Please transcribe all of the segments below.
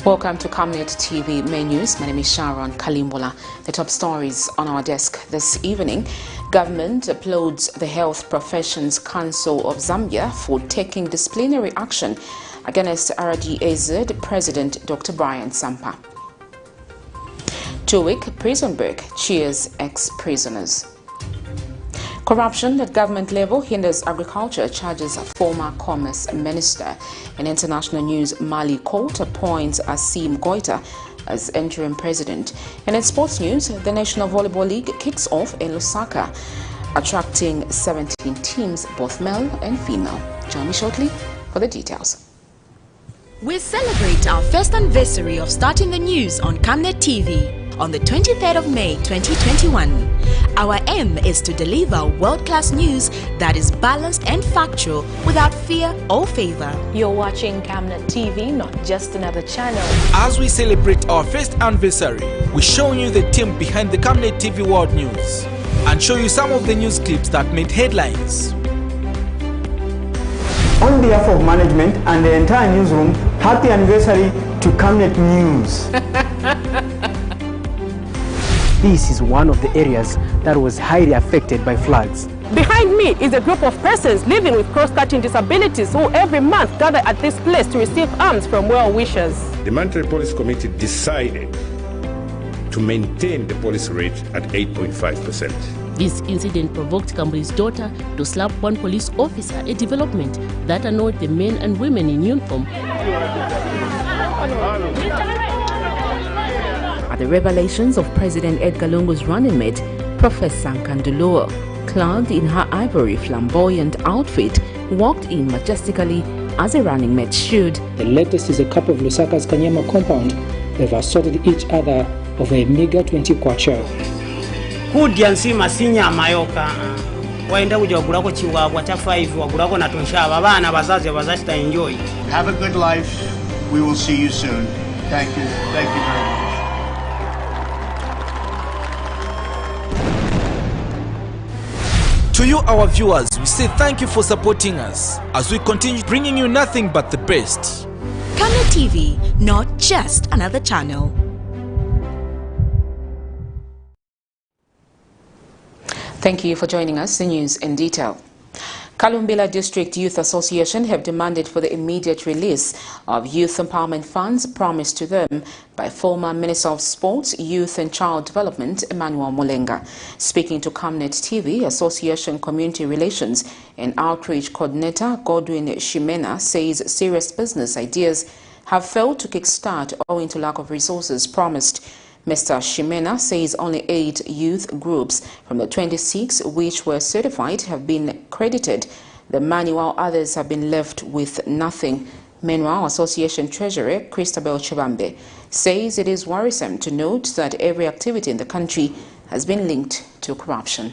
Welcome to Camnet TV Main News. My name is Sharon Kalimbola. The top stories on our desk this evening. Government applauds the Health Professions Council of Zambia for taking disciplinary action against RDAZ President Dr. Brian SAMPA. 2-week prison break cheers ex-prisoners. Corruption at government level hinders agriculture, charges former Commerce Minister. In international news, Mali court appoints ASSIMI GOITA as interim president. And in sports news, the National Volleyball League kicks off in Lusaka, attracting 17 teams, both male and female. Join me shortly for the details. We celebrate our first anniversary of starting the news on Camnet TV on the 23rd of May 2021. Our aim is to deliver world-class news that is balanced and factual without fear or favor. You're watching Camnet TV, not just another channel. As we celebrate our first anniversary, we're showing you the team behind the Camnet TV World News and show you some of the news clips that made headlines. On behalf of management and the entire newsroom, happy anniversary to Camnet News. This is one of the areas that was highly affected by floods. Behind me is a group of persons living with cross-cutting disabilities who every month gather at this place to receive alms from well-wishers. The Monetary Policy Committee decided to maintain the policy rate at 8.5%. This incident provoked Kambri's daughter to slap one police officer, a development that annoyed the men and women in uniform. At the revelations of President Edgar Lungu's running mate, Professor Nkanduluo, clad in her ivory flamboyant outfit, walked in majestically as a running mate should. The latest is a couple of Lusaka's Kanyama compound. They've assaulted each other over a meager 20 kwacha. Kudiansi masinya mayoka. Waenda kujagulako chiwabwa cha 5 wagulako na tonshaba bana bazazi bazashita enjoy. Have a good life. We will see you soon. Thank you. Thank you very much. To you, our viewers, we say thank you for supporting us as we continue bringing you nothing but the best. Camnet TV, not just another channel. Thank you for joining us. The news in detail. Kalumbila District Youth Association have demanded for the immediate release of youth empowerment funds promised to them by former Minister of Sports, Youth and Child Development, Emmanuel Mulenga. Speaking to Camnet TV, Association Community Relations and Outreach Coordinator Godwin Shimena says serious business ideas have failed to kickstart owing to lack of resources promised. Mr. Shimena says only 8 youth groups from the 26 which were certified have been credited the money, while others have been left with nothing. Meanwhile, Association Treasurer Christabel Chibambe says it is worrisome to note that every activity in the country has been linked to corruption.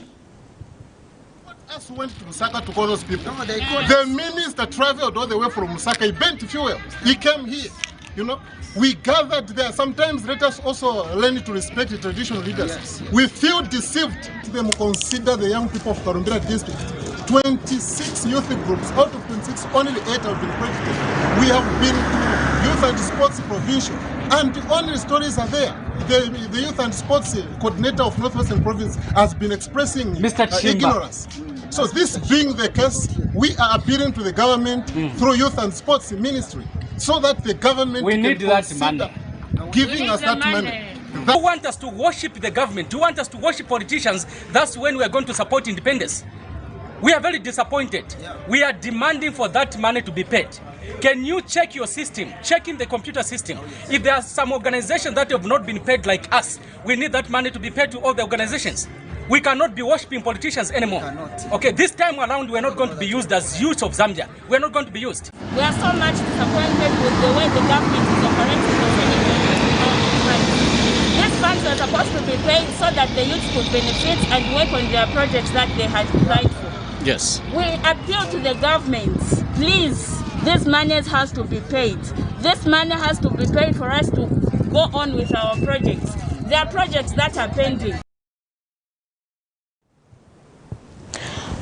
Us went to Lusaka to call those people. No, the minister traveled all the way from Lusaka. He burnt fuel. He came here. You know, we gathered there. Sometimes let us also learn to respect the traditional leaders. Yes, yes. We feel deceived to them consider the young people of Karumbira district. 26 youth groups, out of 26, only 8 have been credited. We have been to Youth and Sports Provincial, and the only stories are there. The Youth and Sports Coordinator of Northwestern Province has been expressing ignorance. So this being the case, we are appealing to the government through Youth and Sports Ministry, so that the government need that money. Giving us that money. You want us to worship the government? You want us to worship politicians? That's when we are going to support independence. We are very disappointed. We are demanding for that money to be paid. Can you check your system? Check in the computer system. If there are some organizations that have not been paid like us, we need that money to be paid to all the organizations. We cannot be worshipping politicians anymore. Okay, this time around we're not going to be used as youth of Zambia. We're not going to be used. We are so much disappointed with the way the government is operating These funds are supposed to be paid so that the youth could benefit and work on their projects that they had applied for. Yes. We appeal to the government, please, this money has to be paid. This money has to be paid for us to go on with our projects. There are projects that are pending.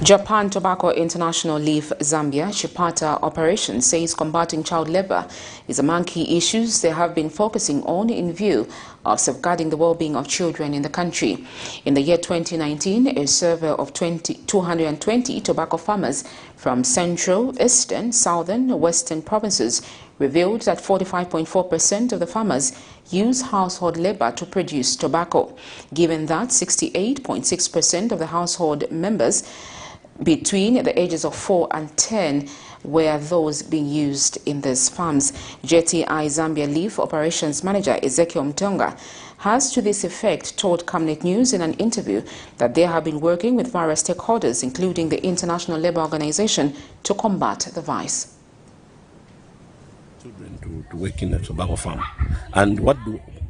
Japan Tobacco International Leaf Zambia Chipata operation says combating child labor is among key issues they have been focusing on in view of safeguarding the well-being of children in the country. In the year 2019, a survey of 220 tobacco farmers from central, eastern, southern, western provinces revealed that 45.4% of the farmers use household labor to produce tobacco, given that 68.6% of the household members between the ages of 4 and 10 were those being used in these farms. JTI Zambia Leaf Operations Manager Ezekiel Mtonga has to this effect told Camnet News in an interview that they have been working with various stakeholders, including the International Labour Organization, to combat the vice. Children to work in a tobacco farm. And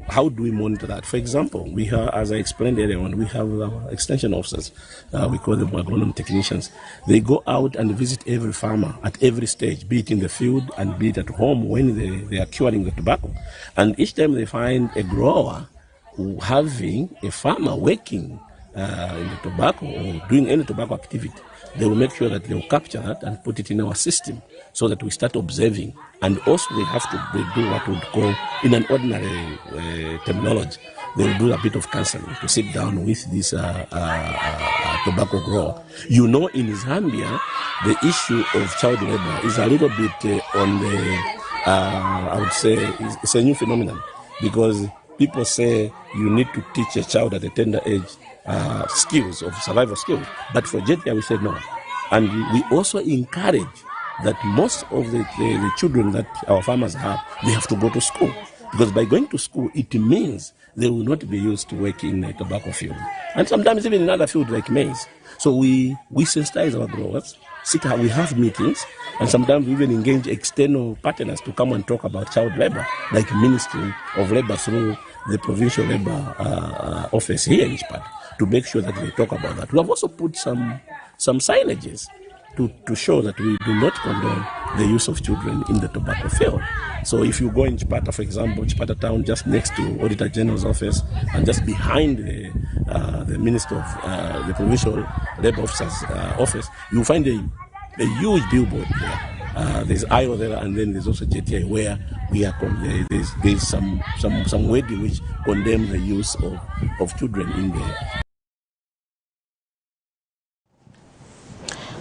how do we monitor that? For example, we have, as I explained earlier on, we have extension officers. We call them agronom technicians. They go out and visit every farmer at every stage, be it in the field and be it at home when they are curing the tobacco. And each time they find a grower having a farmer working in the tobacco or doing any tobacco activity, they will make sure that they will capture that and put it in our system so that we start observing. And also they have to do what we would call, in an ordinary terminology, they will do a bit of counseling to sit down with this tobacco grower. You know, in Zambia, the issue of child labor is a little bit on the, I would say, it's a new phenomenon, because people say you need to teach a child at a tender age skills, of survival skills. But for JTI, we said no. And we also encourage that most of the children that our farmers have, they have to go to school. Because by going to school, it means they will not be used to work in a tobacco field. And sometimes even in other fields like maize. So we sensitize our growers, we have meetings, and sometimes we even engage external partners to come and talk about child labor, like Ministry of Labor through the Provincial Labor Office here in Chipata, to make sure that they talk about that. We have also put some signages to show that we do not condone the use of children in the tobacco field. So if you go in Chipata, for example, Chipata town, just next to Auditor General's office and just behind the Minister of the Provincial Labor Officer's office, you'll find a huge billboard there. There's IO there, and then there's also JTI, where we are there's some wording which condemn the use of children in there.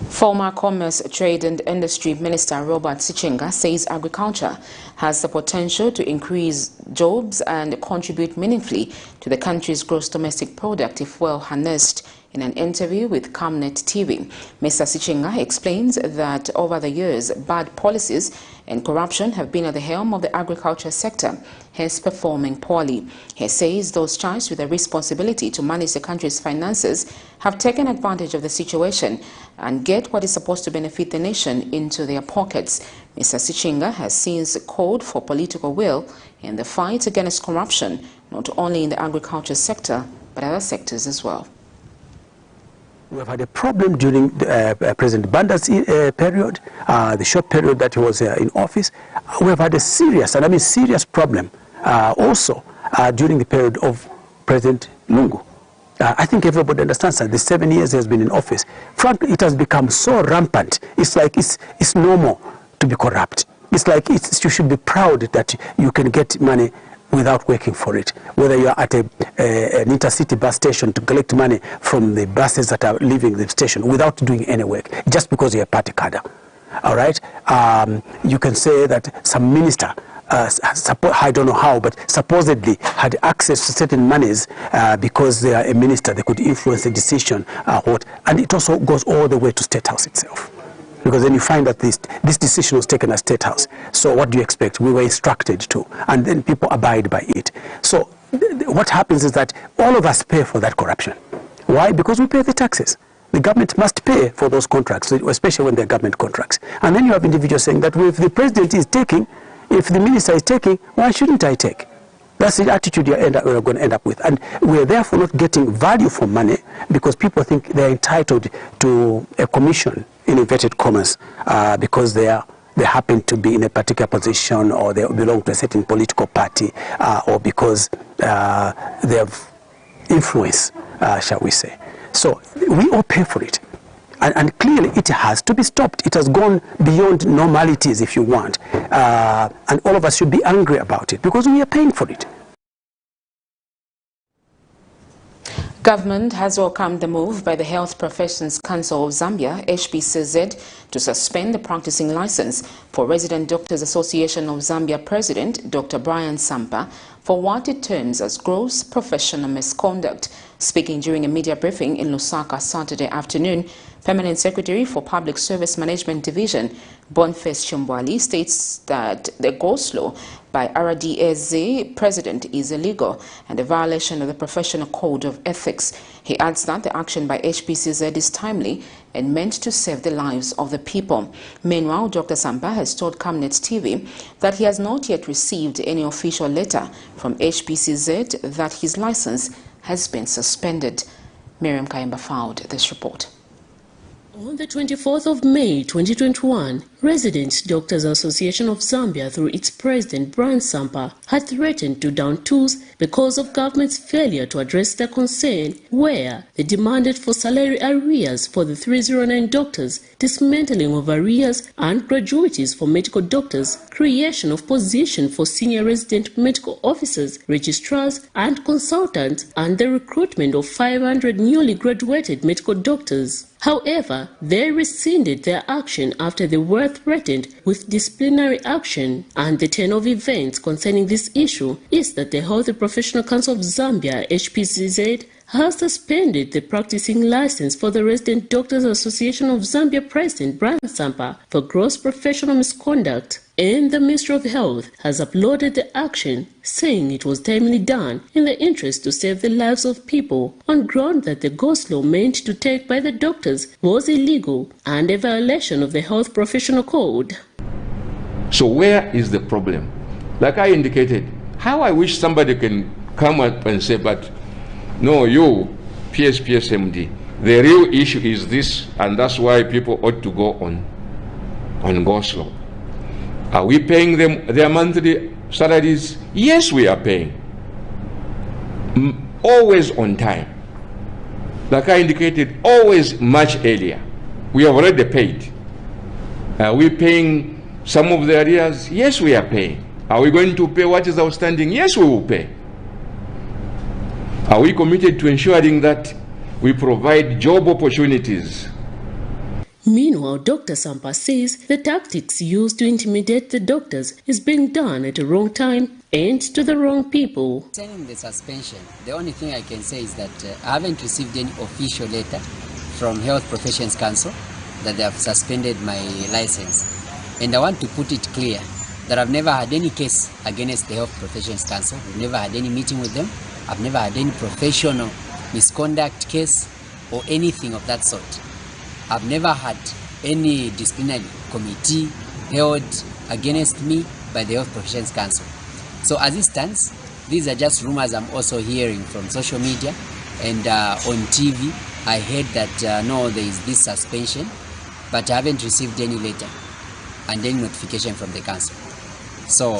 Former Commerce, Trade and Industry Minister Robert Sichinga says agriculture has the potential to increase jobs and contribute meaningfully to the country's gross domestic product if well harnessed. In an interview with Camnet TV, Mr. Sichinga explains that over the years, bad policies and corruption have been at the helm of the agriculture sector, hence performing poorly. He says those charged with the responsibility to manage the country's finances have taken advantage of the situation and get what is supposed to benefit the nation into their pockets. Mr. Sichinga has since called for political will in the fight against corruption, not only in the agriculture sector, but other sectors as well. We have had a problem during President Banda's period, the short period that he was in office. We have had a serious, and I mean serious problem also during the period of President Lungu. I think everybody understands that the 7 years he has been in office, frankly, it has become so rampant. It's like it's normal to be corrupt. It's like you should be proud that you can get money without working for it. Whether you are at an intercity bus station to collect money from the buses that are leaving the station without doing any work, just because you're a party cadre. All right? You can say that some minister, I don't know how, but supposedly had access to certain monies because they are a minister, they could influence the decision. And it also goes all the way to State House itself. Because then you find that this decision was taken at State House. So what do you expect? We were instructed to. And then people abide by it. So what happens is that all of us pay for that corruption. Why? Because we pay the taxes. The government must pay for those contracts, especially when they're government contracts. And then you have individuals saying that, well, if the president is taking, if the minister is taking, why shouldn't I take? That's the attitude we're going to end up with. And we're therefore not getting value for money because people think they're entitled to a commission, in inverted commas, because they happen to be in a particular position, or they belong to a certain political party, or because they have influence, shall we say. So we all pay for it. And clearly it has to be stopped. It has gone beyond normalities, if you want. And all of us should be angry about it because we are paying for it. Government has welcomed the move by the Health Professions Council of Zambia, HPCZ, to suspend the practicing license for Resident Doctors Association of Zambia President Dr. Brian SAMPA for what it terms as gross professional misconduct. Speaking during a media briefing in Lusaka Saturday afternoon, Permanent Secretary for Public Service Management Division, Boniface Chimbwali, states that the go-slow by RDAZ president is illegal and a violation of the Professional Code of Ethics. He adds that the action by HPCZ is timely and meant to save the lives of the people. Meanwhile, Dr. SAMPA has told Camnet TV that he has not yet received any official letter from HPCZ that his license has been suspended. Miriam Kaimba filed this report. On the 24th of May 2021, Resident Doctors Association of Zambia, through its president Brian SAMPA, had threatened to down tools because of government's failure to address their concern, where they demanded for salary arrears for the 309 doctors, dismantling of arrears and gratuities for medical doctors, creation of positions for senior resident medical officers, registrars and consultants, and the recruitment of 500 newly graduated medical doctors. However, they rescinded their action after they were threatened with disciplinary action, and the turn of events concerning this issue is that the Health Professional Council of Zambia, HPCZ, has suspended the practicing license for the Resident Doctors Association of Zambia President Brian SAMPA for gross professional misconduct, and the Ministry of Health has uploaded the action, saying it was timely done in the interest to save the lives of people, on ground that the go-slow meant to take by the doctors was illegal and a violation of the Health Professional Code. So where is the problem? Like I indicated, how I wish somebody can come up and say, but no, you, PSMD, the real issue is this, and that's why people ought to go on go-slow. Are we paying them their monthly salaries? Yes, we are paying. Always on time. Like I indicated, always much earlier. We have already paid. Are we paying some of the arrears? Yes, we are paying. Are we going to pay what is outstanding? Yes, we will pay. Are we committed to ensuring that we provide job opportunities? Meanwhile, Dr. SAMPA says the tactics used to intimidate the doctors is being done at the wrong time and to the wrong people. Concerning the suspension, the only thing I can say is that I haven't received any official letter from Health Professions Council that they have suspended my license. And I want to put it clear that I've never had any case against the Health Professions Council. We've never had any meeting with them. I've never had any professional misconduct case or anything of that sort. I've never had any disciplinary committee held against me by the Health Professions Council. So as it stands, these are just rumors I'm also hearing from social media and on TV. I heard that no, there is this suspension, but I haven't received any letter and any notification from the council. So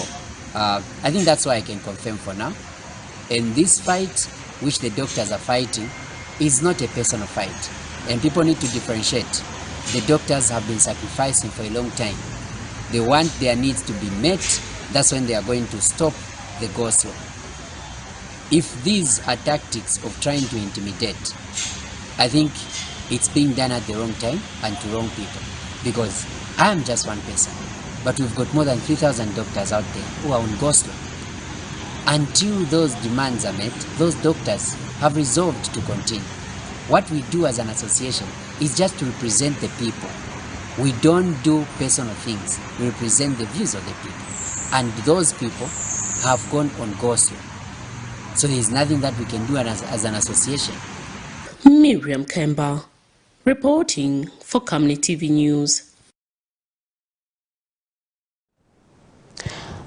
I think that's why I can confirm for now. And this fight, which the doctors are fighting, is not a personal fight. And people need to differentiate. The doctors have been sacrificing for a long time. They want their needs to be met. That's when they are going to stop the go-slow. If these are tactics of trying to intimidate, I think it's being done at the wrong time and to wrong people. Because I am just one person, but we've got more than 3,000 doctors out there who are on go-slow. Until those demands are met, those doctors have resolved to continue. What we do as an association is just to represent the people. We don't do personal things. We represent the views of the people. And those people have gone on go-slow. So there is nothing that we can do as an association. Miriam Kemba, reporting for Camnet TV News.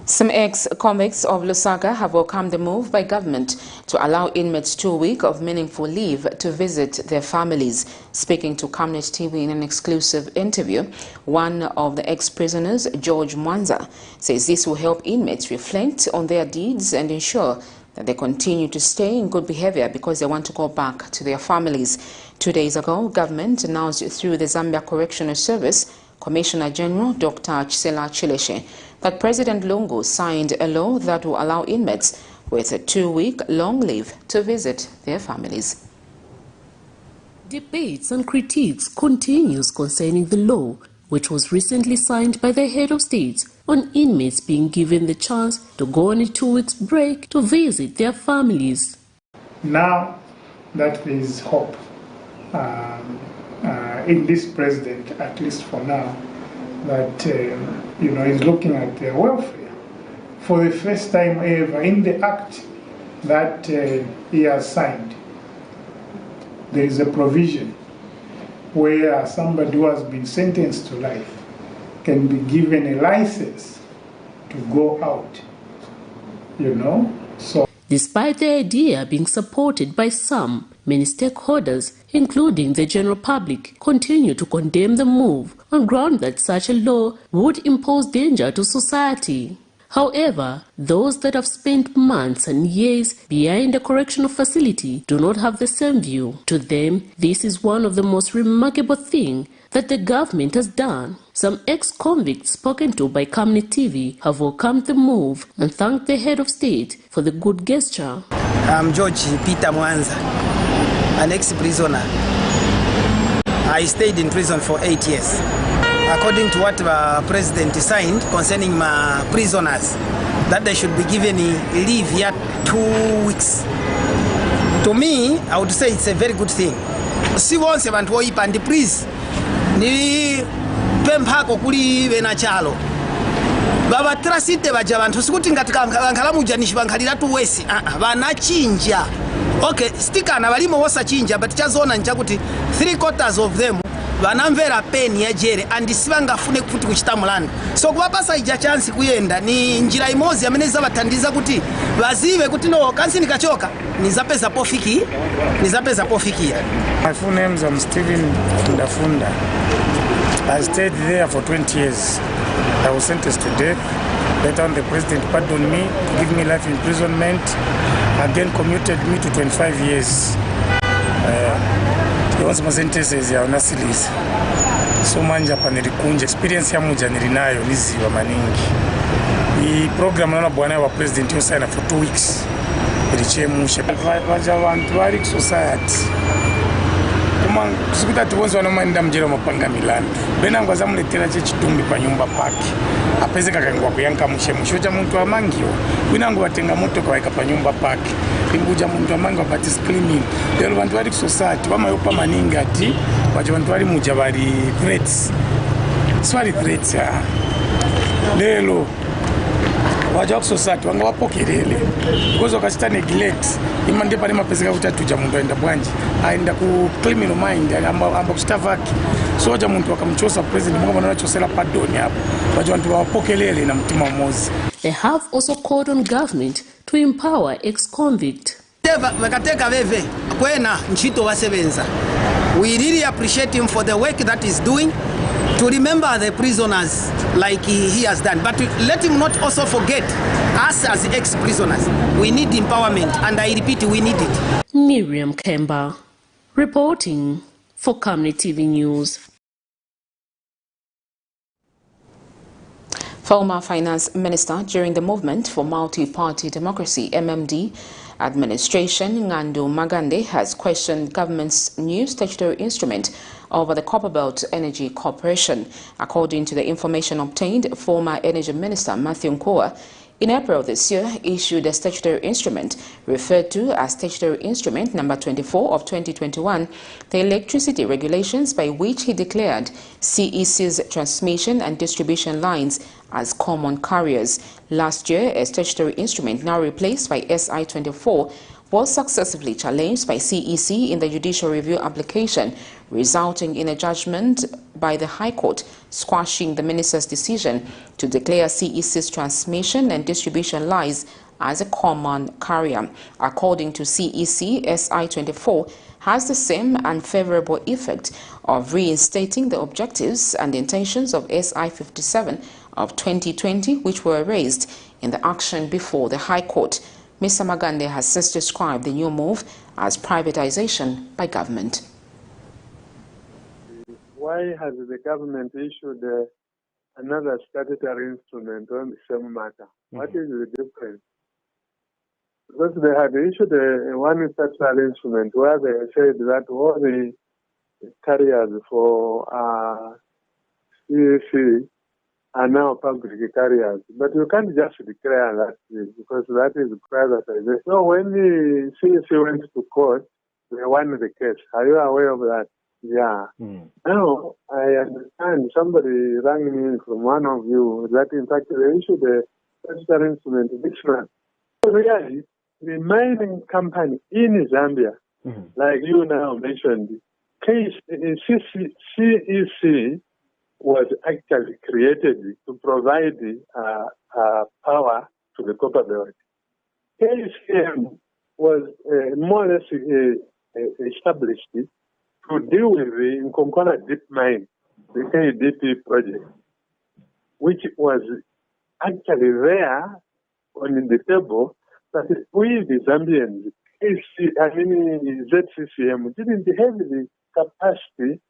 Some ex-convicts of Lusaka have welcomed the move by government to allow inmates 2 weeks of meaningful leave to visit their families. Speaking to Camnet TV in an exclusive interview, one of the ex-prisoners, George Mwanza, says this will help inmates reflect on their deeds and ensure that they continue to stay in good behavior because they want to go back to their families. 2 days ago, government announced through the Zambia Correctional Service Commissioner General Dr. Chisela Chileshe that President Lungu signed a law that will allow inmates with a 2-week long leave to visit their families. Debates and critiques continues concerning the law, which was recently signed by the head of state on inmates being given the chance to go on a 2-week break to visit their families. Now that there is hope in this president, at least for now, that is looking at their welfare. For the first time ever in the act that he has signed, there is a provision where somebody who has been sentenced to life can be given a license to go out, So, despite the idea being supported by some, many stakeholders, including the general public, continue to condemn the move on ground that such a law would impose danger to society. However, those that have spent months and years behind a correctional facility do not have the same view. To them, this is one of the most remarkable things that the government has done. Some ex-convicts spoken to by Camnet TV have welcomed the move and thanked the head of state for the good gesture. I'm George Peter Mwanza, an ex-prisoner. I stayed in prison for 8 years. According to what the president signed concerning my prisoners, that they should be given leave here 2 weeks. To me, I would say it's a very good thing. Si wonse bantu oyipa and please ni pempako kuli benachalo. Baba trasite baja bantu sikuti ngatika bankalamu janishi bankalira tu wesi banachinja. Okay, stika na balimo wosa chinja but chazona nchakuti 3/4 of them vanamvera peni ya jere and sivangafune kuti kuchita mulanda. So kuvapasa ija chance kuyenda ni njira imozi ameneza batandiza kuti vazive kuti no kansi nikachoka nizapeza pofikia. My full name is Stephen Fundafunda. I stayed there for 20 years. I was sentenced to death. Later on the president pardoned me, give me life imprisonment, again commuted me to 25 years. Once my sentences ya unasiliza. So manja panilikunja experience ya muja nilinayo niziwa maningi. I program na bwana wa president yo sign for 2 weeks. Ilichemusha vaja vantu vari society. Kuma kusikuta tuwonzi wanomaenda mjera mapanga milandu. Bena ngwaza muletera chitumbi pa nyumba pake. Apeze kakangwa kuyanka mushemusho cha muntu amangiwa. Winangu watenga moto kawaika pa nyumba pake. Imbuja muntu amangiwa bati screaming. Lelo vantu vari society wamayopa maninga ati waje vantu vari muja vari threats. Swali threats ya. Lelo waje wa society wanga wapokerele. Because wakachita neglect. Imande pale mapezeka kutatuja muntu aenda bwanji. Aenda ku criminal mind amba kustavaki. So waje muntu wakamchosa president mwanga wanachosela pardon hapo. Waje vantu wapokelele na mtima mmozi. They have also called on government to empower ex-convict. We really appreciate him for the work that he's doing to remember the prisoners like he has done. But let him not also forget us as ex-prisoners. We need empowerment, and I repeat, we need it. Miriam Kemba, reporting for Camnet TV News. Former Finance Minister during the Movement for Multi-Party Democracy (MMD) administration, Ngandu Magande, has questioned government's new statutory instrument over the Copperbelt Energy Corporation. According to the information obtained, former Energy Minister Matthew Nkoa in April this year issued a statutory instrument referred to as Statutory Instrument Number 24 of 2021, the electricity regulations by which he declared CEC's transmission and distribution lines as common carriers. Last year, a statutory instrument now replaced by SI 24 was successfully challenged by CEC in the judicial review application, resulting in a judgment by the High Court squashing the minister's decision to declare CEC's transmission and distribution lines as a common carrier. According to CEC, SI 24 has the same unfavorable effect of reinstating the objectives and intentions of SI 57 of 2020, which were raised in the action before the High Court. Mr. Magande has since described the new move as privatization by government. why has the government issued another statutory instrument on the same matter? What is the difference? Because they had issued one statutory instrument where they said that all the carriers for CAC are now public carriers. But you can't just declare that because that is privatization. So when the CAC went to court, they won the case. Are you aware of that? Yeah. Now, I understand somebody rang me from one of you that in fact they issued a statutory instrument this month. So really, the mining company in Zambia, like you now mentioned, CEC was actually created to provide power to the copper belt. KCM was more or less established to deal with the Nkonkona deep mine, the KDP project, which was actually there on the table, but we, the Zambians, ZCCM, didn't have the capacity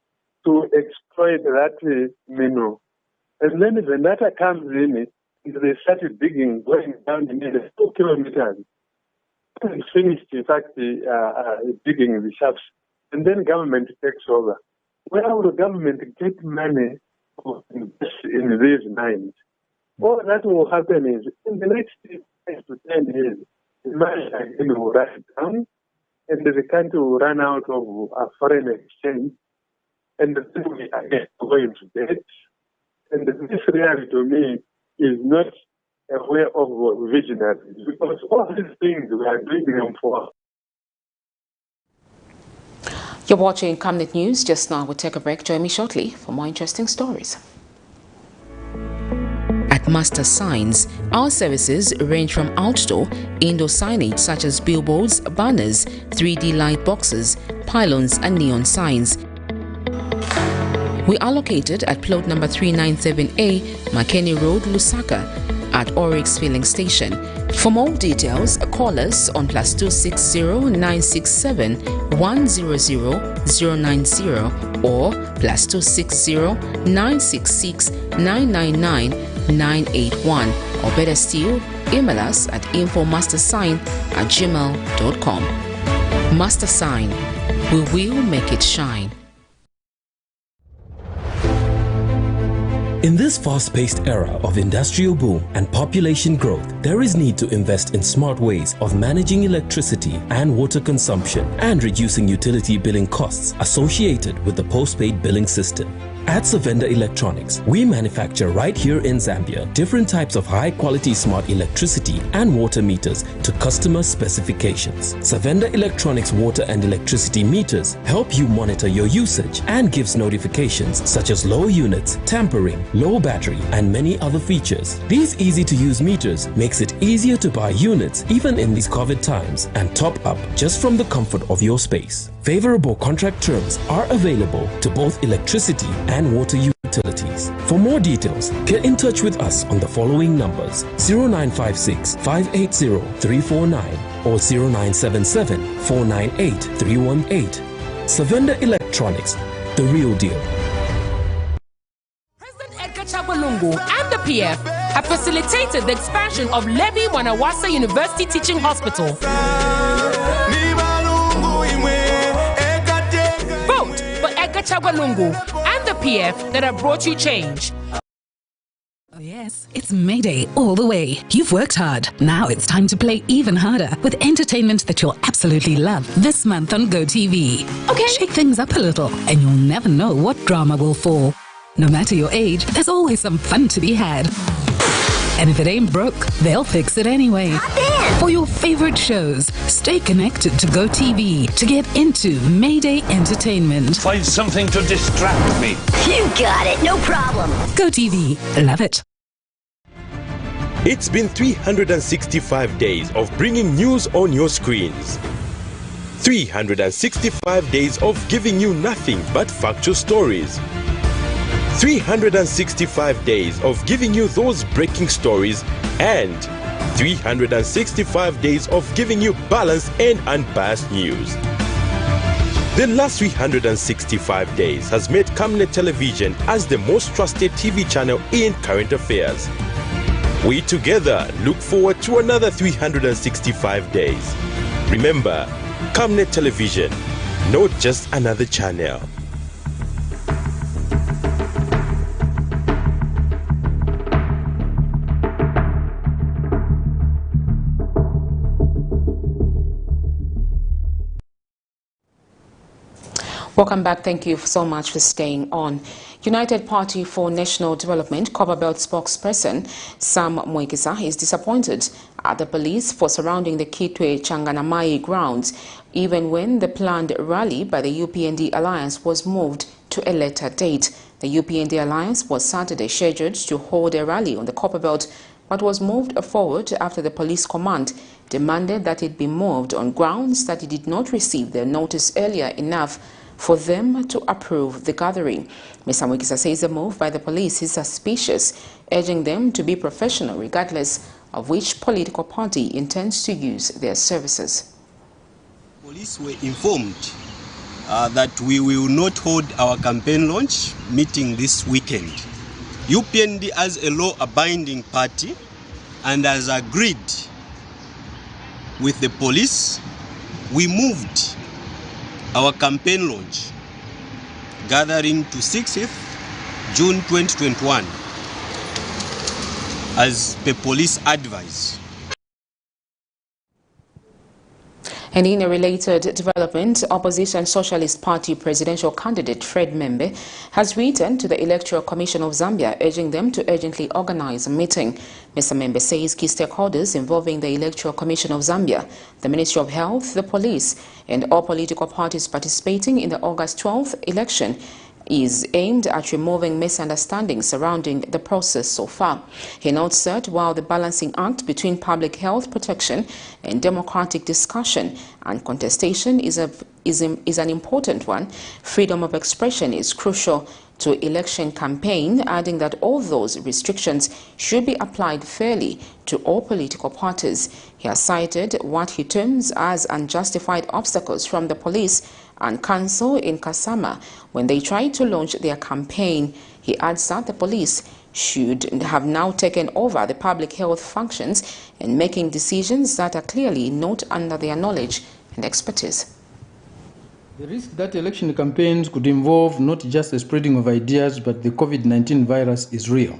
to exploit that mineral. And then when data comes in, they started digging, going down the 2 kilometers. They finished, in fact, digging the shafts. And then government takes over. Where will the government get money to invest in these mines? All that will happen is, in the next 5 to 10 years, the mine again will run down, and the country will run out of foreign exchange, and the people are again going to debt. And this really, to me, is not a way of visionary, because all these things we are doing them for. You're watching Camnet News. Just now, we'll take a break. Join me shortly for more interesting stories. At Master Signs, our services range from outdoor, indoor signage such as billboards, banners, 3D light boxes, pylons and neon signs. We are located at plot number 397A, Makeni Road, Lusaka, at Oryx Filling Station. For more details, call us on +260 967 100 090 or +260 966 999 981, or better still, email us at infomastersign@gmail.com. Master Sign, we will make it shine. In this fast-paced era of industrial boom and population growth, there is need to invest in smart ways of managing electricity and water consumption and reducing utility billing costs associated with the postpaid billing system. At Savenda Electronics, we manufacture right here in Zambia different types of high-quality smart electricity and water meters to customer specifications. Savenda Electronics water and electricity meters help you monitor your usage and gives notifications such as low units, tampering, low battery, and many other features. These easy-to-use meters makes it easier to buy units even in these COVID times and top up just from the comfort of your space. Favorable contract terms are available to both electricity and water utilities. For more details, get in touch with us on the following numbers: 0956 580 349 or 0977 498 318. Savenda Electronics, the real deal. Chagwalungu and the PF have facilitated the expansion of Levi Mwanawasa University Teaching Hospital. Vote for Edgar Chagwalungu and the PF that have brought you change. Oh yes, it's Mayday all the way. You've worked hard. Now it's time to play even harder with entertainment that you'll absolutely love this month on GoTV. Okay, shake things up a little and you'll never know what drama will fall. No matter your age, there's always some fun to be had. And if it ain't broke, they'll fix it anyway. For your favorite shows, stay connected to GoTV to get into Mayday entertainment. Find something to distract me. You got it, no problem. GoTV, love it. It's been 365 days of bringing news on your screens. 365 days of giving you nothing but factual stories. 365 days of giving you those breaking stories, and 365 days of giving you balanced and unbiased news. The last 365 days has made Camnet Television as the most trusted TV channel in current affairs. We together look forward to another 365 days. Remember, Camnet Television, not just another channel. Welcome back. Thank you so much for staying on. United Party for National Development Copperbelt spokesperson Sam Mwekesa is disappointed at the police for surrounding the Kitwe Changanamai grounds, even when the planned rally by the UPND Alliance was moved to a later date. The UPND Alliance was Saturday scheduled to hold a rally on the Copperbelt, but was moved forward after the police command demanded that it be moved on grounds that it did not receive their notice earlier enough for them to approve the gathering. Mr. Mwekesa says the move by the police is suspicious, urging them to be professional regardless of which political party intends to use their services. Police were informed that we will not hold our campaign launch meeting this weekend. UPND as a law-abiding party and has agreed with the police, we moved our campaign launch gathering to 6th June 2021 as per police advice. And in a related development, Opposition Socialist Party presidential candidate Fred Membe has written to the Electoral Commission of Zambia urging them to urgently organize a meeting. Mr. Membe says key stakeholders involving the Electoral Commission of Zambia, the Ministry of Health, the police, and all political parties participating in the August 12th election is aimed at removing misunderstandings surrounding the process so far. He notes that while the balancing act between public health protection and democratic discussion and contestation is an important one, freedom of expression is crucial to election campaign, adding that all those restrictions should be applied fairly to all political parties. He has cited what he terms as unjustified obstacles from the police and council in Kasama when they tried to launch their campaign. He adds that the police should have now taken over the public health functions and making decisions that are clearly not under their knowledge and expertise. The risk that election campaigns could involve not just the spreading of ideas but the COVID-19 virus is real.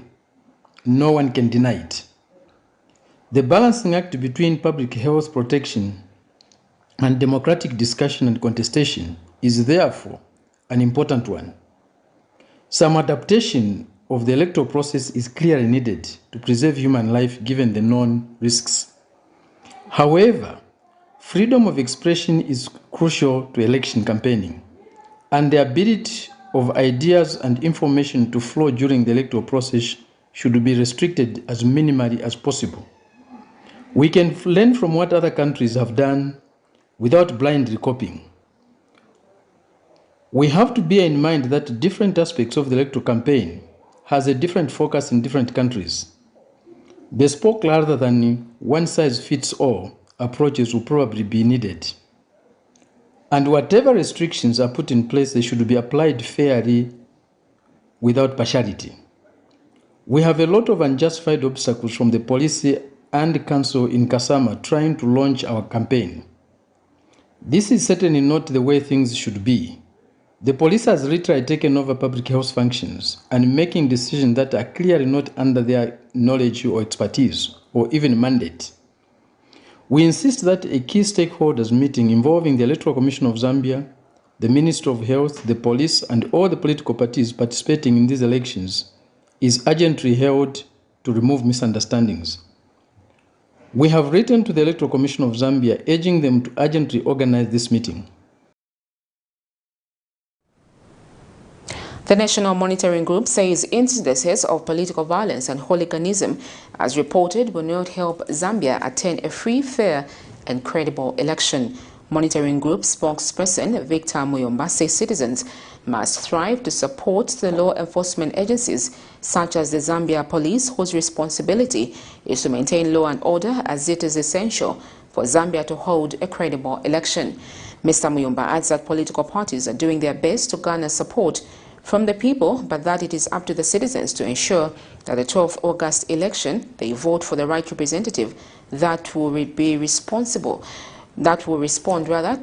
No one can deny it. The balancing act between public health protection and democratic discussion and contestation is therefore an important one. Some adaptation of the electoral process is clearly needed to preserve human life given the known risks. However, freedom of expression is crucial to election campaigning, and the ability of ideas and information to flow during the electoral process should be restricted as minimally as possible. We can learn from what other countries have done without blindly copying. We have to bear in mind that different aspects of the electoral campaign has a different focus in different countries. Bespoke rather than one-size-fits-all approaches will probably be needed. And whatever restrictions are put in place, they should be applied fairly without partiality. We have a lot of unjustified obstacles from the police and council in Kasama trying to launch our campaign. This is certainly not the way things should be. The police has literally taken over public health functions and making decisions that are clearly not under their knowledge or expertise or even mandate. We insist that a key stakeholders meeting involving the Electoral Commission of Zambia, the Ministry of Health, the police, and all the political parties participating in these elections is urgently held to remove misunderstandings. We have written to the Electoral Commission of Zambia urging them to urgently organize this meeting. The National Monitoring Group says incidences of political violence and hooliganism, as reported, will not help Zambia attain a free, fair and credible election. Monitoring Group spokesperson Victor Muyomba says citizens must strive to support the law enforcement agencies such as the Zambia Police, whose responsibility is to maintain law and order, as it is essential for Zambia to hold a credible election. Mr. Muyumba adds that political parties are doing their best to garner support from the people, but that it is up to the citizens to ensure that the 12th August election, they vote for the right representative that will respond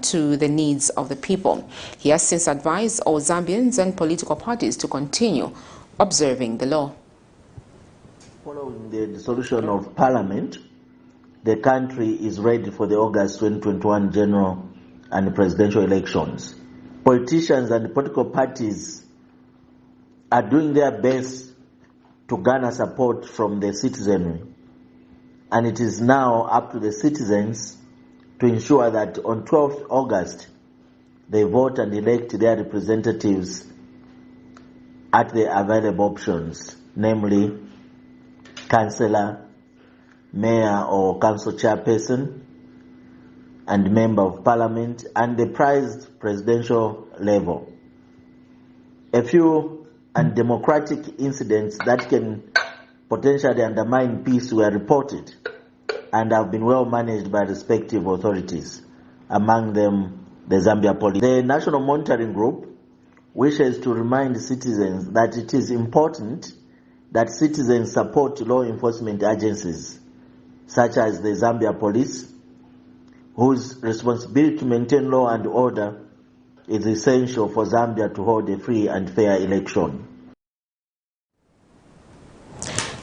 to the needs of the people. He has since advised all Zambians and political parties to continue observing the law. Following the dissolution of Parliament, the country is ready for the August 2021 general and presidential elections. Politicians and political parties are doing their best to garner support from the citizenry, and it is now up to the citizens to ensure that on 12th August they vote and elect their representatives at the available options, namely councillor, mayor or council chairperson, and member of parliament, and the prized presidential level. A few undemocratic incidents that can potentially undermine peace were reported and have been well managed by respective authorities, among them the Zambia Police. The National Monitoring Group wishes to remind citizens that it is important that citizens support law enforcement agencies such as the Zambia Police, whose responsibility to maintain law and order is essential for Zambia to hold a free and fair election.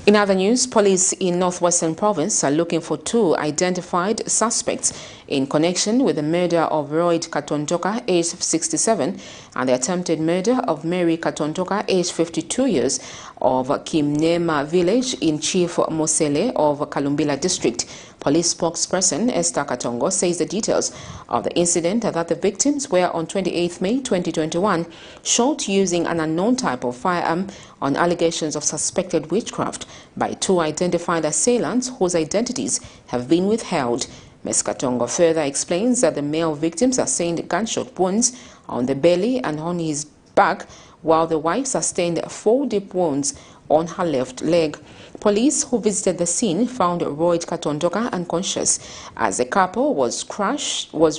In other news, police in Northwestern Province are looking for 2 identified suspects in connection with the murder of Royd Katontoka, aged 67, and the attempted murder of Mary Katontoka, aged 52 years, of Kimnema village in Chief Mosele of Kalumbila district. Police spokesperson Esther Katongo says the details of the incident are that the victims were on 28 May 2021 shot using an unknown type of firearm on allegations of suspected witchcraft by 2 identified assailants whose identities have been withheld. Ms. Katongo further explains that the male victim sustained gunshot wounds on the belly and on his back, while the wife sustained 4 deep wounds on her left leg. Police who visited the scene found Royd Katontoka unconscious as the couple was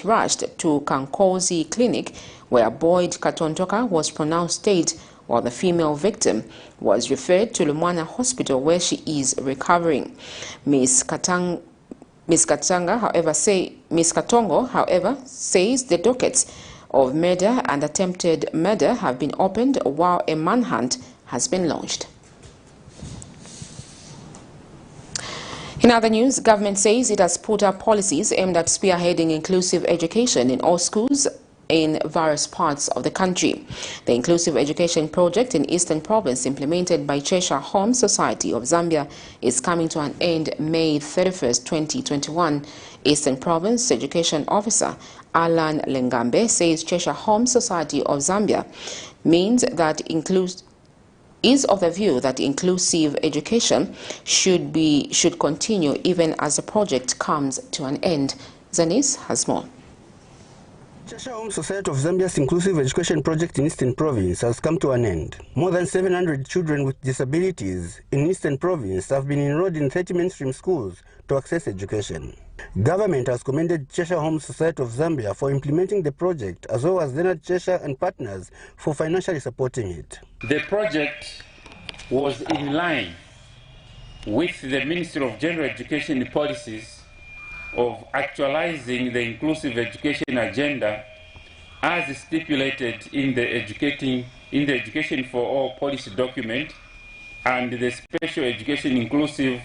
rushed to Kankozi Clinic, where Boyd Katontoka was pronounced dead, while the female victim was referred to Lumwana Hospital, where she is recovering. Ms. Katongo, however, says the dockets of murder and attempted murder have been opened, while a manhunt has been launched. In other news, government says it has put up policies aimed at spearheading inclusive education in all schools in various parts of the country. The Inclusive Education Project in Eastern Province, implemented by Cheshire Home Society of Zambia, is coming to an end May 31st, 2021. Eastern Province Education Officer Alan Lengambe says Cheshire Home Society of Zambia is of the view that inclusive education should continue even as the project comes to an end. Zanis has more. Cheshire Home Society of Zambia's Inclusive Education Project in Eastern Province has come to an end. More than 700 children with disabilities in Eastern Province have been enrolled in 30 mainstream schools to access education. Government has commended Cheshire Home Society of Zambia for implementing the project, as well as Leonard Cheshire and partners for financially supporting it. The project was in line with the Ministry of General Education policies of actualizing the inclusive education agenda as stipulated in the Education for All policy document and the Special Education Inclusive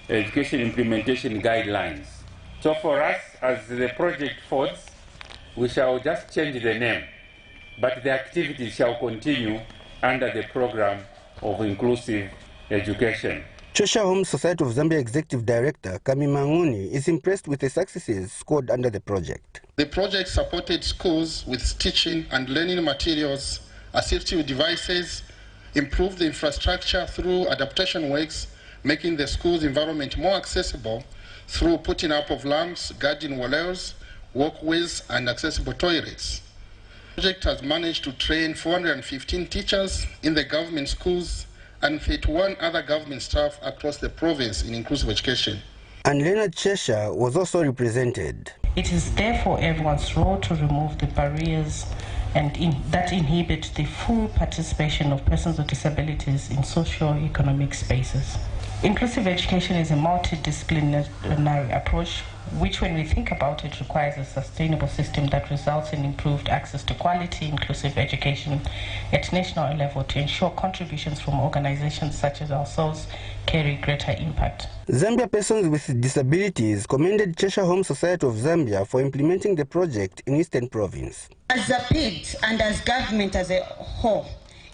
Education Implementation Guidelines. So for us, as the project folds, we shall just change the name, but the activities shall continue under the program of inclusive education. Cheshire Home Society of Zambia Executive Director Kami Manguni is impressed with the successes scored under the project. The project supported schools with teaching and learning materials, assistive devices, improved the infrastructure through adaptation works, making the school's environment more accessible through putting up of lamps, garden walls, walkways, and accessible toilets. The project has managed to train 415 teachers in the government schools and 31 other government staff across the province in inclusive education. And Leonard Cheshire was also represented. It is therefore everyone's role to remove the barriers that inhibit the full participation of persons with disabilities in socio-economic spaces. Inclusive education is a multidisciplinary approach which, when we think about it, requires a sustainable system that results in improved access to quality, inclusive education at national level to ensure contributions from organizations such as ourselves carry greater impact. Zambia persons with disabilities commended Cheshire Home Society of Zambia for implementing the project in Eastern Province. As a PID and as government as a whole,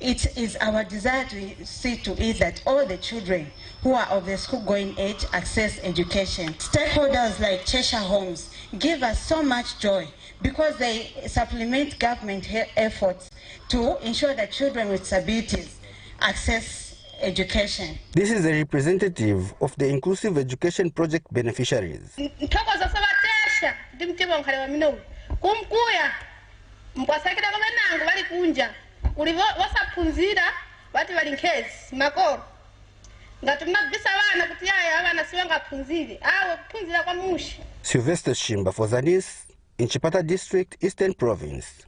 it is our desire to see to it that all the children who are of the school-going age access education. Stakeholders like Cheshire Homes give us so much joy because they supplement government efforts to ensure that children with disabilities access education. This is a representative of the Inclusive Education Project beneficiaries. Sylvester Shimba for Zanis in Chipata District, Eastern Province.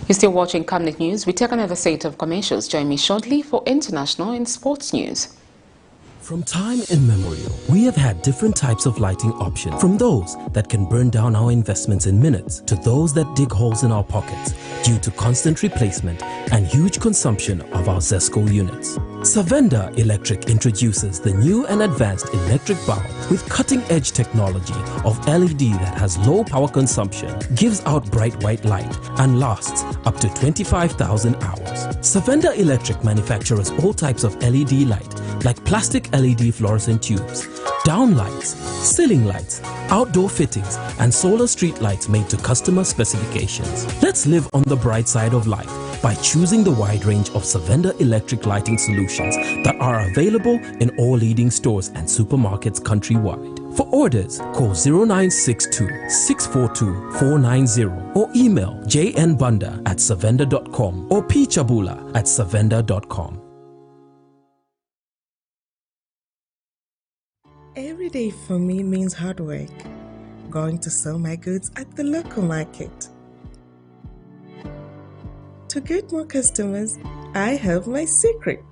You're still watching Camnet News. We take another set of commercials. Join me shortly for international and sports news. From time immemorial, we have had different types of lighting options, from those that can burn down our investments in minutes to those that dig holes in our pockets due to constant replacement and huge consumption of our ZESCO units. Savenda Electric introduces the new and advanced electric bulb with cutting-edge technology of LED that has low power consumption, gives out bright white light, and lasts up to 25,000 hours. Savenda Electric manufactures all types of LED light, like plastic LED fluorescent tubes, down lights, ceiling lights, outdoor fittings, and solar street lights made to customer specifications. Let's live on the bright side of life by choosing the wide range of Savenda electric lighting solutions that are available in all leading stores and supermarkets countrywide. For orders, call 0962-642-490 or email jnbunda@savenda.com or pchabula@savenda.com. Every day for me means hard work. Going to sell my goods at the local market. To get more customers, I have my secret.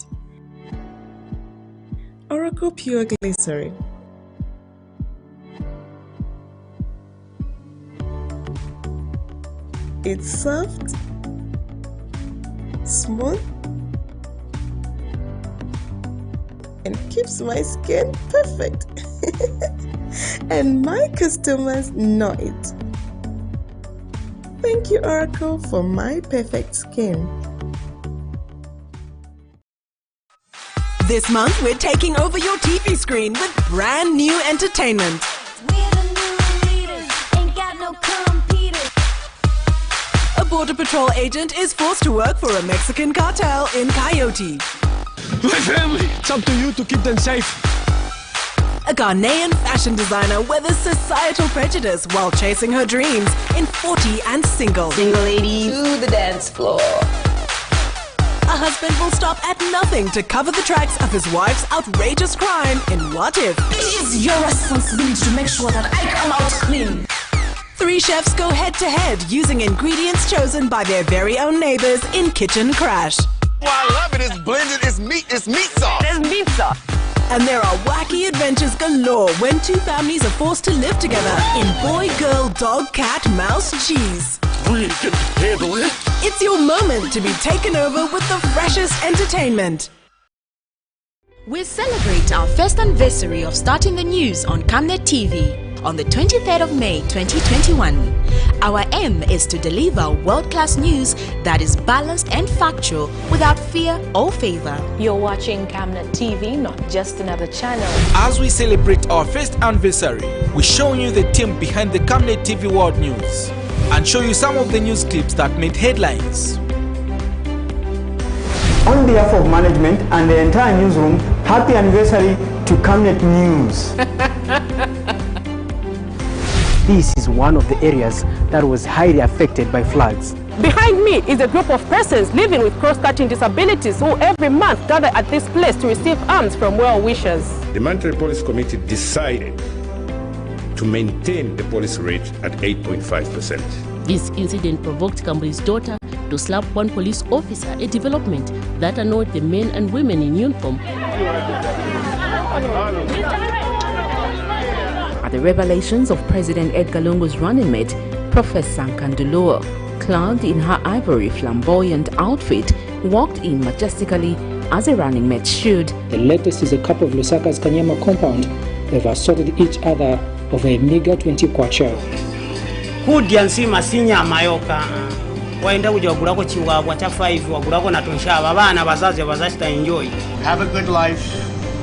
Oracle Pure Glycerin. It's soft, smooth, and keeps my skin perfect. And my customers know it. Thank you, Oracle, for my perfect skin. This month, we're taking over your TV screen with brand new entertainment. A Border Patrol agent is forced to work for a Mexican cartel in Coyote. My family! It's up to you to keep them safe. A Ghanaian fashion designer weathers societal prejudice while chasing her dreams in 40 and Single. Single ladies to the dance floor. A husband will stop at nothing to cover the tracks of his wife's outrageous crime in What If? It is your responsibility to make sure that I come out clean. 3 chefs go head-to-head using ingredients chosen by their very own neighbors in Kitchen Crash. Oh, I love it. It's blended. It's meat sauce. There's meat sauce. And there are wacky adventures galore when 2 families are forced to live together in Boy, Girl, Dog, Cat, Mouse, Cheese. We can handle it. It's your moment to be taken over with the freshest entertainment. We celebrate our first anniversary of starting the news on Camnet TV on the 23rd of May 2021. Our aim is to deliver world-class news that is balanced and factual without fear or favor. You're watching Camnet TV, not just another channel. As we celebrate our first anniversary, we show you the team behind the Camnet TV World News and show you some of the news clips that made headlines. On behalf of management and the entire newsroom, happy anniversary to Camnet News. This is one of the areas that was highly affected by floods. Behind me is a group of persons living with cross-cutting disabilities who every month gather at this place to receive alms from well-wishers. The Monetary Policy Committee decided to maintain the policy rate at 8.5%. This incident provoked Kambuli's daughter to slap one police officer, a development that annoyed the men and women in uniform. At the revelations of President Edgar Lungu's running mate, Professor Nkanduluo, clad in her ivory flamboyant outfit, walked in majestically as a running mate should. The latest is a couple of Lusaka's Kanyama compound. They've assaulted each other over a meager 20 kwacha. Kudiansi masinya mayoka. Waenda kujagulako chiwabwa cha 5 wagulako na tonshaba bana bazazi bazashita enjoy. Have a good life.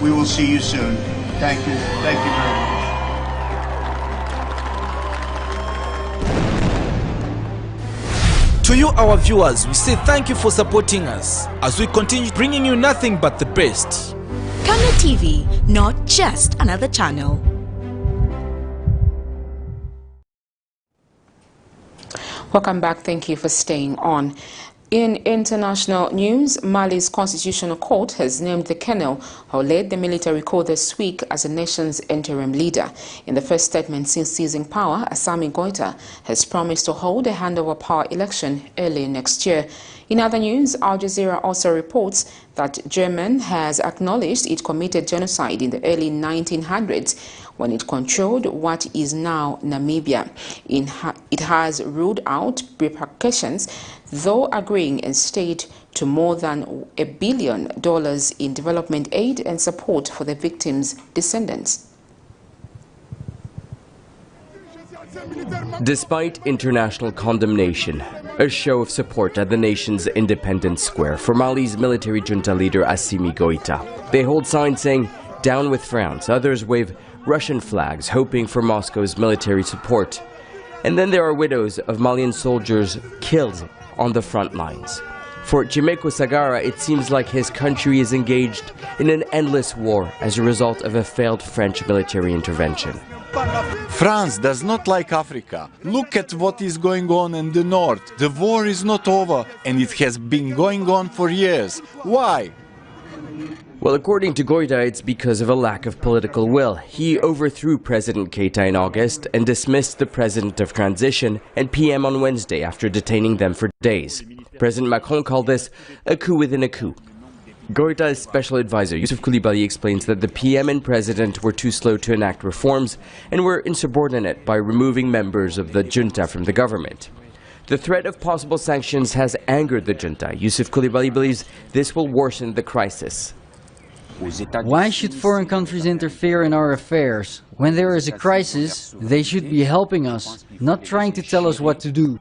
We will see you soon. Thank you. Thank you very much. To you, our viewers, we say thank you for supporting us as we continue bringing you nothing but the best. Camnet TV, not just another channel. Welcome back. Thank you for staying on. In international news, Mali's Constitutional Court has named the colonel who led the military coup this week as the nation's interim leader. In the first statement since seizing power, ASSIMI GOITA has promised to hold a handover power election early next year. In other news, Al Jazeera also reports that Germany has acknowledged it committed genocide in the early 1900s when it controlled what is now Namibia. It has ruled out repercussions, though agreeing instead to more than $1 billion in development aid and support for the victims' descendants. Despite international condemnation, a show of support at the nation's Independence Square for Mali's military junta leader ASSIMI GOITA. They hold signs saying, "Down with France." Others wave Russian flags, hoping for Moscow's military support. And then there are widows of Malian soldiers killed on the front lines. For Jimeko Sagara, it seems like his country is engaged in an endless war as a result of a failed French military intervention. France does not like Africa. Look at what is going on in the north. The war is not over, and it has been going on for years. Why? Well, according to Goita, it's because of a lack of political will. He overthrew President Keita in August and dismissed the President of Transition and PM on Wednesday after detaining them for days. President Macron called this a coup within a coup. Goita's special advisor, Youssouf Coulibaly, explains that the PM and President were too slow to enact reforms and were insubordinate by removing members of the junta from the government. The threat of possible sanctions has angered the junta. Youssouf Coulibaly believes this will worsen the crisis. Why should foreign countries interfere in our affairs? When there is a crisis, they should be helping us, not trying to tell us what to do.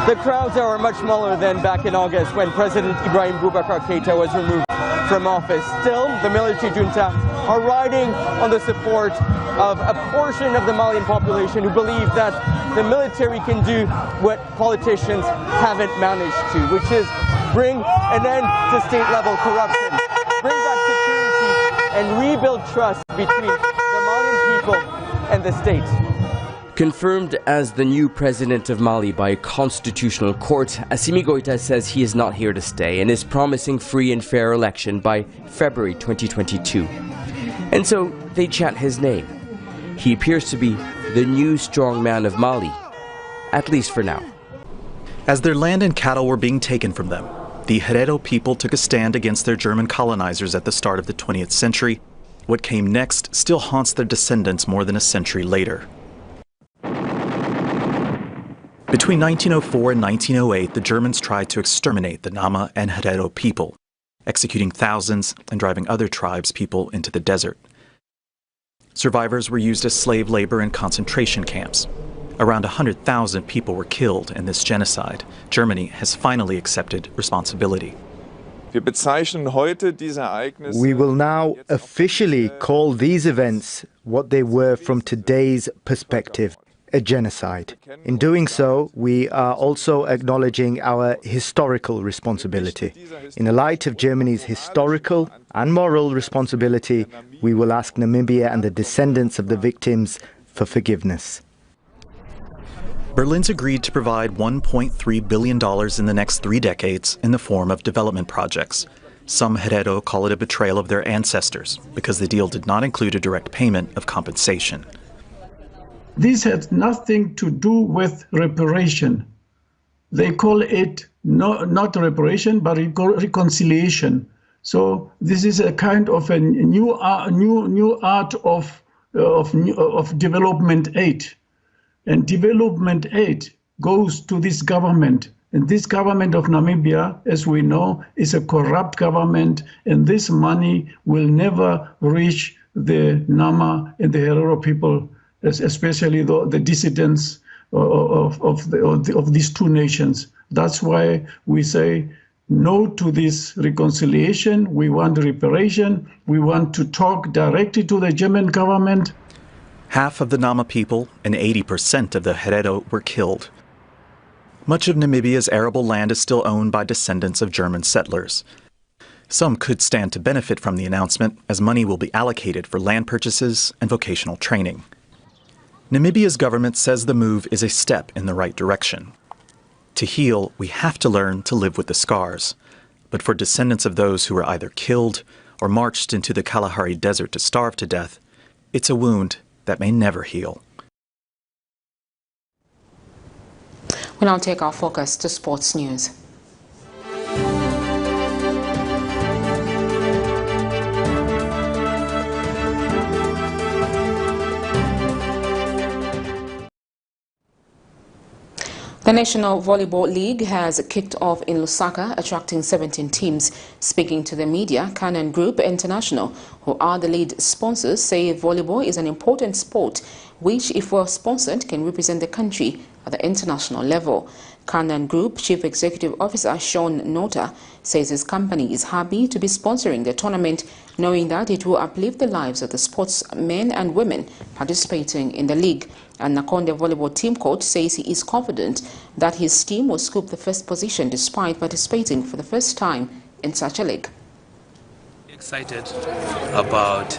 The crowds are much smaller than back in August when President Ibrahim Boubacar Keita was removed from office. Still, the military junta are riding on the support of a portion of the Malian population who believe that the military can do what politicians haven't managed to, which is bring an end to state-level corruption, bring back security, and rebuild trust between the Malian people and the state. Confirmed as the new president of Mali by a constitutional court, ASSIMI GOITA says he is not here to stay and is promising free and fair election by February 2022. And so they chant his name. He appears to be the new strong man of Mali, at least for now. As their land and cattle were being taken from them, the Herero people took a stand against their German colonizers at the start of the 20th century. What came next still haunts their descendants more than a century later. Between 1904 and 1908, the Germans tried to exterminate the Nama and Herero people, executing thousands and driving other tribes' people into the desert. Survivors were used as slave labor in concentration camps. Around 100,000 people were killed in this genocide. Germany has finally accepted responsibility. We will now officially call these events what they were from today's perspective, a genocide. In doing so, we are also acknowledging our historical responsibility. In the light of Germany's historical and moral responsibility, we will ask Namibia and the descendants of the victims for forgiveness. Berlin's agreed to provide $1.3 billion in the next 3 decades in the form of development projects. Some Herero call it a betrayal of their ancestors because the deal did not include a direct payment of compensation. This has nothing to do with reparation. They call it not reparation, but reconciliation. So this is a kind of a new art of development aid. And development aid goes to this government. And this government of Namibia, as we know, is a corrupt government, and this money will never reach the Nama and the Herero people, especially the dissidents of these two nations. That's why we say no to this reconciliation. We want reparation. We want to talk directly to the German government. Half of the Nama people and 80% of the Herero were killed. Much of Namibia's arable land is still owned by descendants of German settlers. Some could stand to benefit from the announcement, as money will be allocated for land purchases and vocational training. Namibia's government says the move is a step in the right direction. To heal, we have to learn to live with the scars. But for descendants of those who were either killed or marched into the Kalahari Desert to starve to death, it's a wound that may never heal. We now take our focus to sports news. The National Volleyball League has kicked off in Lusaka, attracting 17 teams. Speaking to the media, Camnet Group International, who are the lead sponsors, say volleyball is an important sport which, if well sponsored, can represent the country at the international level. Camnet Group Chief Executive Officer Sean Nota says his company is happy to be sponsoring the tournament, knowing that it will uplift the lives of the sportsmen and women participating in the league. And Nakonde volleyball team coach says he is confident that his team will scoop the first position despite participating for the first time in such a league. Excited about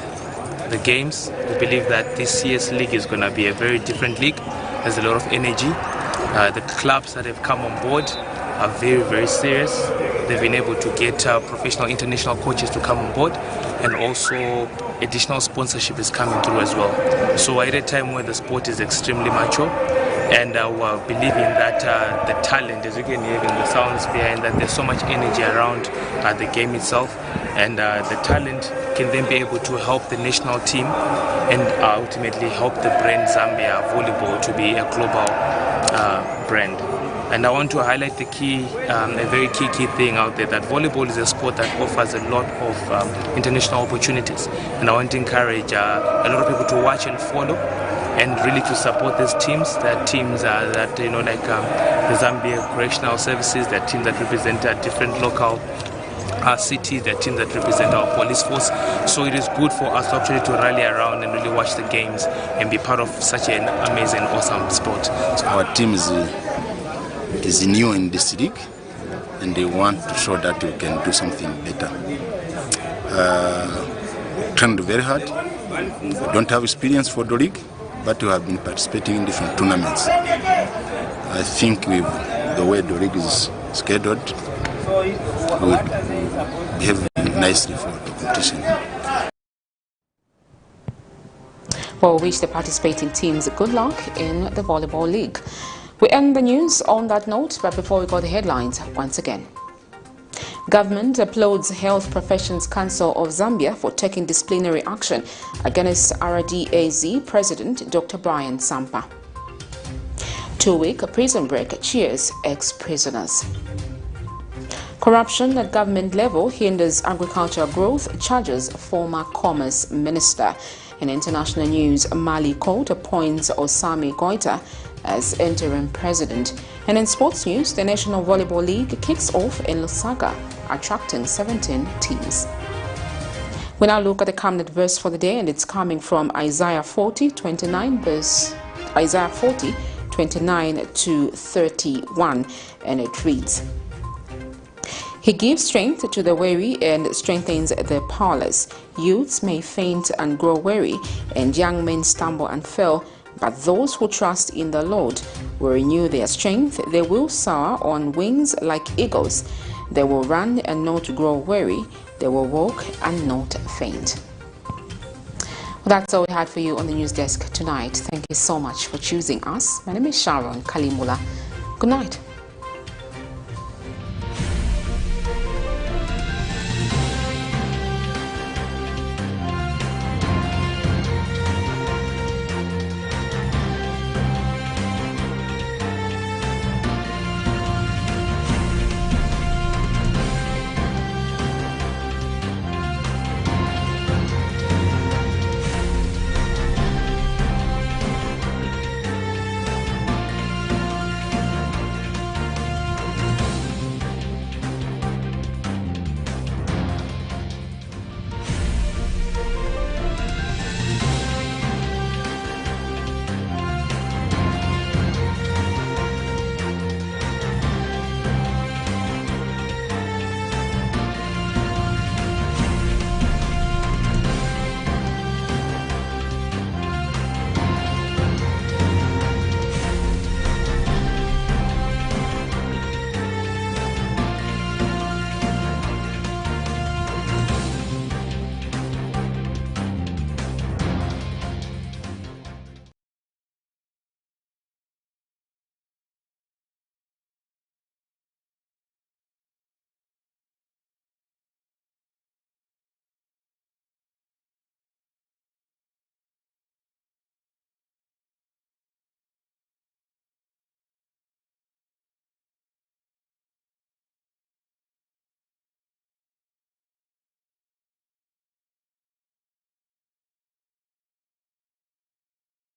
the games. We believe that this year's league is going to be a very different league. There's a lot of energy. The clubs that have come on board are very, very serious. They've been able to get professional international coaches to come on board, and also additional sponsorship is coming through as well. So at a time where the sport is extremely mature, and we're believing that the talent, as you can hear in the sounds behind that, there's so much energy around the game itself, and the talent can then be able to help the national team and ultimately help the brand Zambia Volleyball to be a global brand. And I want to highlight the key, a very key thing out there, that volleyball is a sport that offers a lot of international opportunities. And I want to encourage a lot of people to watch and follow, and really to support these teams. That teams that, you know, like the Zambia Correctional Services, that teams that represent different local cities, that teams that represent our police force. So it is good for us actually to rally around and really watch the games and be part of such an amazing, awesome sport. So our team is new in this league, and they want to show that we can do something better. Trained very hard. We don't have experience for the league, but we have been participating in different tournaments. I think with the way the league is scheduled, we would behave nicely for the competition. Well, we wish the participating teams good luck in the Volleyball League. We end the news on that note, but before we go to the headlines once again. Government applauds Health Professions Council of Zambia for taking disciplinary action against RDAZ President Dr. Brian SAMPA. 2-week prison break cheers ex-prisoners. Corruption at government level hinders agricultural growth, charges former Commerce Minister. In international news, Mali court appoints Assimi GOITA as interim president. And in sports news, the National Volleyball League kicks off in Lusaka, attracting 17 teams. We now look at the Camnet verse for the day, and it's coming from Isaiah 40:29 verse Isaiah 40:29 to 31, and it reads: He gives strength to the weary and strengthens the powerless. Youths may faint and grow weary, and young men stumble and fail. But those who trust in the Lord will renew their strength. They will soar on wings like eagles. They will run and not grow weary. They will walk and not faint. Well, that's all we had for you on the news desk tonight. Thank you so much for choosing us. My name is Sharon Kalimula. Good night.